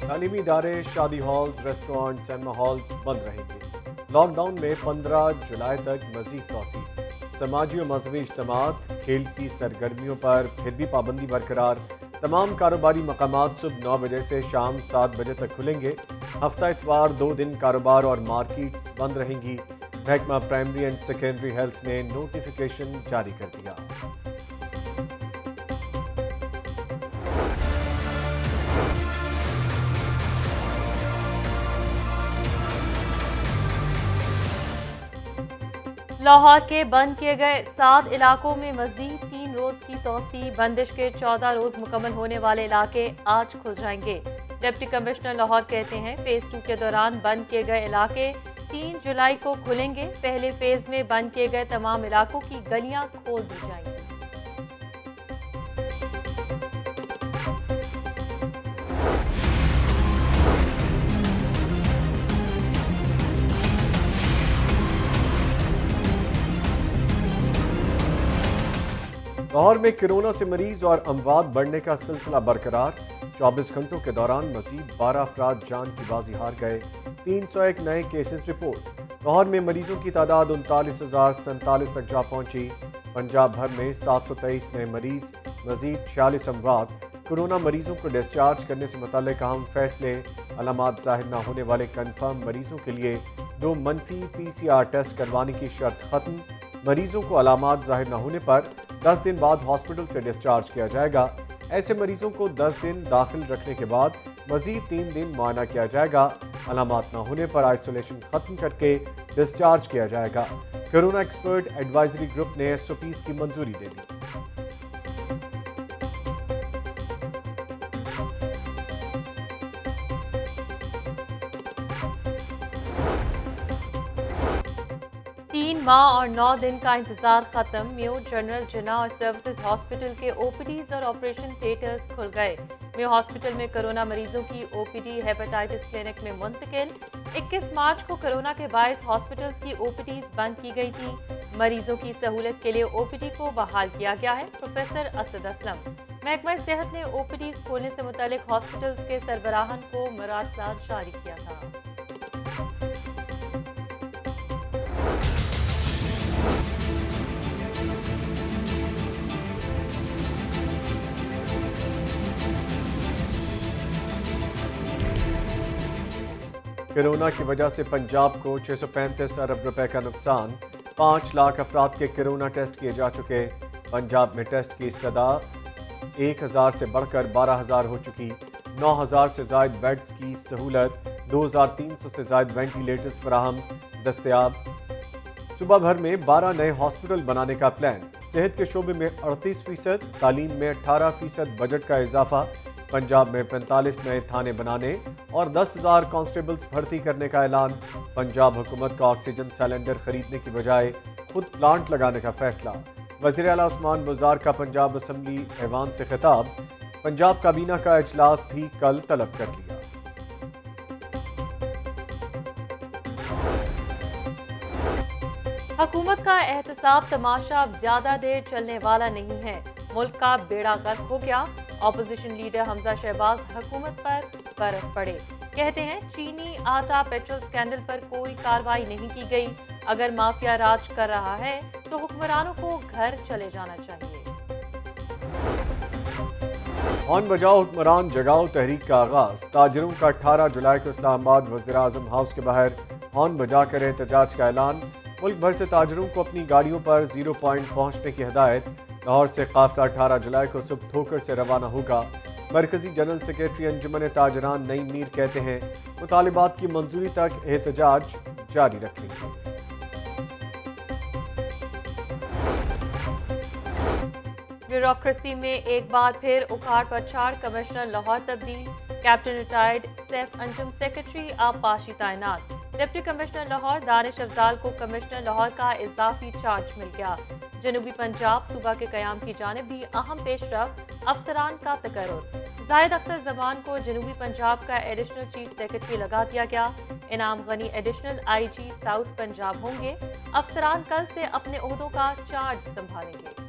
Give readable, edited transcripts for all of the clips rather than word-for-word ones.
تعلیمی ادارے، شادی ہالز، ریسٹورانٹ، سینما ہالز بند رہیں گے۔ لاک ڈاؤن میں 15 جولائی تک مزید توسیع۔ سماجی و مذہبی اجتماعات، کھیل کی سرگرمیوں پر پھر بھی پابندی برقرار۔ تمام کاروباری مقامات صبح 9 بجے سے شام 7 بجے تک کھلیں گے۔ ہفتہ اتوار 2 دن کاروبار اور مارکیٹس بند رہیں گی۔ محکمہ پرائمری اینڈ سیکنڈری ہیلتھ نے نوٹیفیکیشن جاری کر دیا۔ لاہور کے بند کیے گئے 7 علاقوں میں مزید 3 روز کی توسیع۔ بندش کے 14 روز مکمل ہونے والے علاقے آج کھل جائیں گے۔ ڈپٹی کمشنر لاہور کہتے ہیں فیز 2 کے دوران بند کیے گئے علاقے 3 جولائی کو کھلیں گے۔ پہلے فیز میں بند کیے گئے تمام علاقوں کی گلیاں کھول دی جائیں گی۔ لاہور میں کرونا سے مریض اور اموات بڑھنے کا سلسلہ برقرار۔ 24 گھنٹوں کے دوران مزید 12 افراد جان کی بازی ہار گئے۔ 301 نئے کیسز رپورٹ۔ لاہور میں مریضوں کی تعداد 39,047 تک جا پہنچی۔ پنجاب بھر میں 723 نئے مریض، مزید 46 اموات۔ کورونا مریضوں کو ڈسچارج کرنے سے متعلق اہم فیصلے۔ علامات ظاہر نہ ہونے والے کنفرم مریضوں کے لیے 2 منفی PCR ٹیسٹ کروانے کی شرط ختم۔ مریضوں کو علامات ظاہر نہ ہونے پر 10 دن بعد ہاسپٹل سے ڈسچارج کیا جائے گا۔ ایسے مریضوں کو 10 دن داخل رکھنے کے بعد مزید 3 دن معائنہ کیا جائے گا۔ علامات نہ ہونے پر آئسولیشن ختم کر کے ڈسچارج کیا جائے گا۔ کورونا ایکسپرٹ ایڈوائزری گروپ نے SOPs کی منظوری دے دی۔ تین ماہ اور 9 دن کا انتظار ختم۔ میو جنرل جناح اور سروسز ہاسپٹل کے OPDs اور آپریشن تھیٹرز کھل گئے۔ میو ہاسپٹل میں کرونا مریضوں کی OPD ہیپاٹائٹس کلینک میں منتقل۔ 21 مارچ کو کرونا کے باعث ہاسپٹلز کی OPDs بند کی گئی تھی۔ مریضوں کی سہولت کے لیے OPD کو بحال کیا گیا ہے۔ پروفیسر اسد اسلم۔ محکمہ صحت نے OPDs کھولنے سے متعلق ہاسپٹلز کے سربراہان کو مراسلات جاری کیا تھا۔ کرونا کی وجہ سے پنجاب کو 635 ارب روپے کا نقصان۔ 5 لاکھ افراد کے کرونا ٹیسٹ کیے جا چکے۔ پنجاب میں ٹیسٹ کی استدعا 1000 سے بڑھ کر 12,000 ہو چکی۔ 9,000 سے زائد بیڈز کی سہولت، 2,300 سے زائد وینٹیلیٹرز فراہم دستیاب۔ صوبہ بھر میں 12 نئے ہاسپٹل بنانے کا پلان۔ صحت کے شعبے میں 38%، تعلیم میں 18% بجٹ کا اضافہ۔ پنجاب میں 45 نئے تھانے بنانے اور 10,000 کانسٹیبلز بھرتی کرنے کا اعلان۔ پنجاب حکومت کا آکسیجن سلنڈر خریدنے کی بجائے خود پلانٹ لگانے کا فیصلہ۔ وزیر اعلیٰ عثمان بزار کا پنجاب اسمبلی ایوان سے خطاب۔ پنجاب کابینہ کا اجلاس بھی کل طلب کر لیا۔ حکومت کا احتساب تماشا اب زیادہ دیر چلنے والا نہیں ہے۔ ملک کا بیڑا غرق ہو گیا۔ اپوزیشن لیڈر حمزہ شہباز حکومت پر برس پڑے۔ کہتے ہیں چینی آٹا پیٹرول سکینڈل پر کوئی کارروائی نہیں کی گئی۔ اگر مافیا راج کر رہا ہے تو حکمرانوں کو گھر چلے جانا چاہیے۔ ہارن بجاؤ حکمران جگاؤ تحریک کا آغاز۔ تاجروں کا 18 جولائی کو اسلام آباد وزیر اعظم ہاؤس کے باہر ہارن بجا کر احتجاج کا اعلان۔ ملک بھر سے تاجروں کو اپنی گاڑیوں پر 0 پوائنٹ پہنچنے کی ہدایت۔ لاہور سے قافلہ 18 جولائی کو صبح ٹھوکر سے روانہ ہوگا۔ مرکزی جنرل سیکریٹری انجمن تاجران نئی میر کہتے ہیں مطالبات کی منظوری تک احتجاج جاری رکھیں گے۔ بیوروکریسی میں ایک بار پھر اکھاڑ پچھاڑ۔ کمشنر لاہور تبدیل۔ کیپٹن ریٹائرڈ سیف انجم سیکریٹری آبپاشی تعینات۔ ڈپٹی کمشنر لاہور دانش افضال کو کمشنر لاہور کا اضافی چارج مل گیا۔ جنوبی پنجاب صوبہ کے قیام کی جانب بھی اہم پیش رفت۔ افسران کا تقرر۔ زاہد اختر زمان کو جنوبی پنجاب کا ایڈیشنل چیف سیکریٹری لگا دیا گیا۔ انعام غنی ایڈیشنل IG ساؤتھ پنجاب ہوں گے۔ افسران کل سے اپنے عہدوں کا چارج سنبھالیں گے۔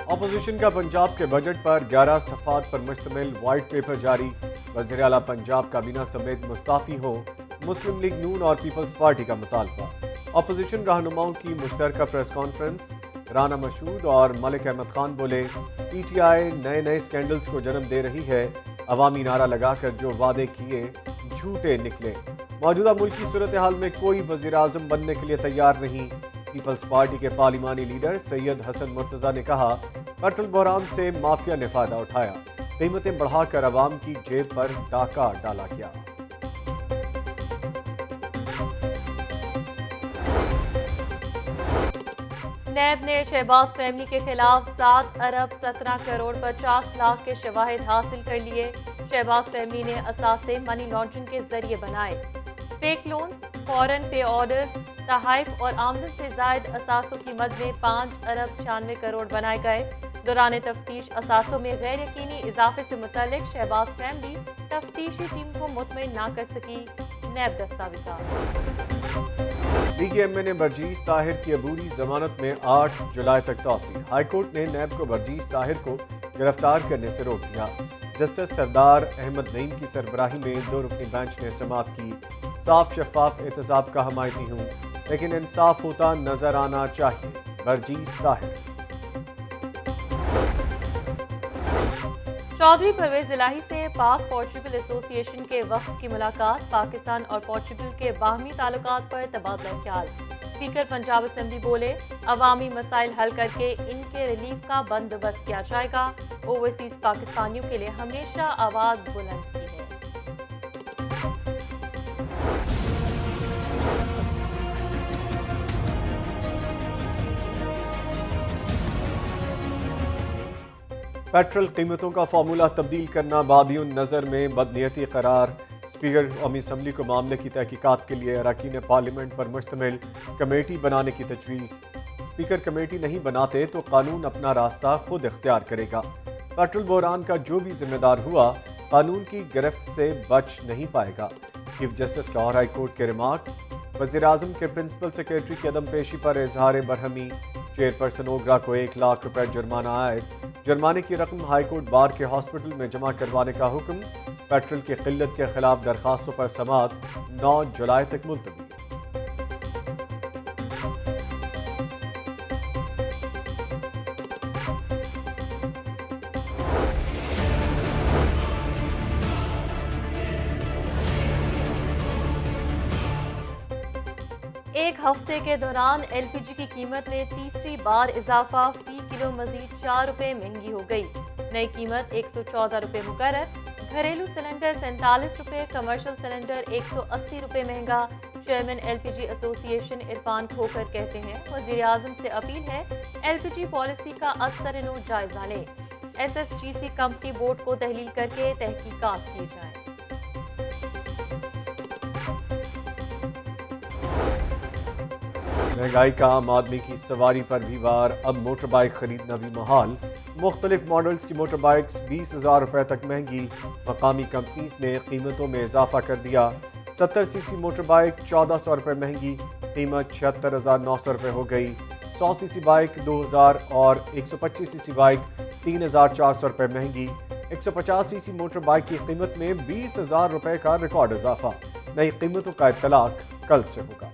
اپوزیشن کا پنجاب کے بجٹ پر 11 صفحات پر مشتمل وائٹ پیپر جاری، وزیر اعلیٰ پنجاب کابینہ سمیت مستعفی ہوں، مسلم لیگ نون اور پیپلز پارٹی کا مطالبہ۔ اپوزیشن رہنماؤں کی مشترکہ پریس کانفرنس، رانا مشہود اور ملک احمد خان بولے، پی ٹی آئی نئے سکینڈلز کو جنم دے رہی ہے، عوامی نعرہ لگا کر جو وعدے کیے جھوٹے نکلے، موجودہ ملکی صورتحال میں کوئی وزیر اعظم بننے کے لیے تیار نہیں۔ پیپلز پارٹی کے پارلیمانی لیڈر سید حسن مرتضیٰ نے کہا، پیٹرول بحران سے مافیا نے فائدہ اٹھایا، قیمتیں بڑھا کر عوام کی جیب پر ڈاکہ ڈالا گیا۔ نیب نے شہباز فیملی کے خلاف 7 ارب 17 کروڑ 50 لاکھ کے شواہد حاصل کر لیے۔ شہباز فیملی نے اثاثے منی لانڈرنگ کے ذریعے بنائے، فیک لونز، فورن پے آرڈرز، تحائف اور آمدن سے زائد اثاثوں کی مد میں 5 ارب 96 کروڑ بنائے گئے۔ دوران تفتیش اثاثوں میں غیر یقینی اضافے سے متعلق شہباز فیملی تفتیشی ٹیم کو مطمئن نہ کر سکی۔ نیب دستاویزات۔ لیگی ایم این اے برجیز طاہر کی عبوری ضمانت میں 8 جولائی تک توسیع، ہائی کورٹ نے نیب کو برجیز طاہر کو گرفتار کرنے سے روک دیا۔ جسٹس سردار احمد نعیم کی سربراہی میں 2 رکنی بینچ نے سماعت کی۔ صاف شفاف احتساب کا حمایتی ہوں، لیکن انصاف ہوتا نظر آنا چاہیے، برجیز طاہر۔ چودھری پرویز الہی سے پاک پورچوگل ایسوسی ایشن کے وفد کی ملاقات، پاکستان اور پورچوگل کے باہمی تعلقات پر تبادلہ خیال۔ اسپیکر پنجاب اسمبلی بولے، عوامی مسائل حل کر کے ان کے ریلیف کا بندوبست کیا جائے گا، اوورسیز پاکستانیوں کے لیے ہمیشہ آواز بلند کی ہے۔ پیٹرول قیمتوں کا فارمولہ تبدیل کرنا بادی النظر میں بدنیتی قرار، اسپیکر قومی اسمبلی کو معاملے کی تحقیقات کے لیے اراکین پارلیمنٹ پر مشتمل کمیٹی بنانے کی تجویز۔ اسپیکر کمیٹی نہیں بناتے تو قانون اپنا راستہ خود اختیار کرے گا۔ پیٹرول بحران کا جو بھی ذمہ دار ہوا قانون کی گرفت سے بچ نہیں پائے گا۔ Chief justice Lahore high court کے ریمارکس، وزیر اعظم کے پرنسپل سیکریٹری کی عدم پیشی پر اظہار برہمی، چیئرپرسن اوگرا کو 1 لاکھ روپے جرمانہ عائد، جرمانے کی رقم ہائی کورٹ بار کے ہاسپٹل میں جمع کروانے کا حکم۔ پیٹرول کی قلت کے خلاف درخواستوں پر سماعت 9 جولائی تک ملتوی۔ ایک ہفتے کے دوران ایل پی جی کی قیمت میں تیسری بار اضافہ، فی کلو مزید 4 روپے مہنگی ہو گئی، نئی قیمت 114 روپے مقرر۔ گھریلو سلنڈر 47 روپے، کمرشل سلنڈر 180 روپے مہنگا۔ چیئرمین ایل پی جی ایسوسی ایشن عرفان کھوکھر کہتے ہیں، وزیر اعظم سے اپیل ہے ایل پی جی پالیسی کا ازسرنو جائزہ لیں، ایس ایس جی سی کمپنی بورڈ کو تحلیل کر کے تحقیقات کی جائیں۔ مہنگائی کا عام آدمی کی سواری پر بھی وار، اب موٹر بائک خریدنا بھی محال۔ مختلف ماڈلز کی موٹر بائکس 20,000 روپے تک مہنگی، مقامی کمپنیز نے قیمتوں میں اضافہ کر دیا۔ 70 سی سی موٹر بائک 1400 روپے مہنگی، قیمت 76,900 روپے ہو گئی۔ 100 سی سی بائک 2,000 اور 125 سی سی بائک 3,400 روپے مہنگی۔ 150 سی سی موٹر بائک کی قیمت میں 20,000 روپے کا ریکارڈ اضافہ۔ نئی قیمتوں کا اطلاق کل سے ہوگا۔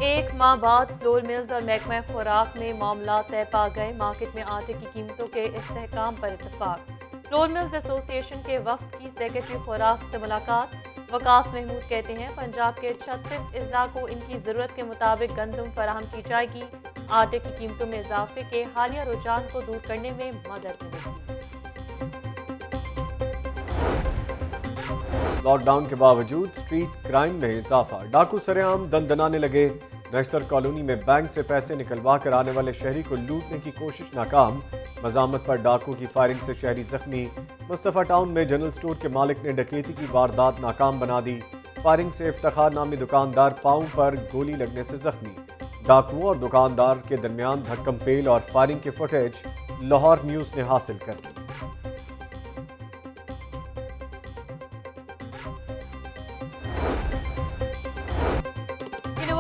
ایک ماہ بعد فلور ملز اور محکمہ خوراک میں معاملات طے پا گئے، مارکیٹ میں آٹے کی قیمتوں کے استحکام پر اتفاق۔ فلور ملز ایسوسی ایشن کے وفد کی سیکرٹری خوراک سے ملاقات، وقاص محمود کہتے ہیں پنجاب کے 36 اضلاع کو ان کی ضرورت کے مطابق گندم فراہم کی جائے گی، آٹے کی قیمتوں میں اضافے کے حالیہ رجحان کو دور کرنے میں مدد ملے گی۔ لاک ڈاؤن کے باوجود اسٹریٹ کرائم میں اضافہ، ڈاکو سرعام دندنانے لگے۔ نشتر کالونی میں بینک سے پیسے نکلوا کر آنے والے شہری کو لوٹنے کی کوشش ناکام، مزاحمت پر ڈاکو کی فائرنگ سے شہری زخمی۔ مصطفیٰ ٹاؤن میں جنرل سٹور کے مالک نے ڈکیتی کی واردات ناکام بنا دی، فائرنگ سے افتخار نامی دکاندار پاؤں پر گولی لگنے سے زخمی۔ ڈاکو اور دکاندار کے درمیان دھکم پیل اور فائرنگ کی فوٹیج لاہور نیوز نے حاصل کر لی۔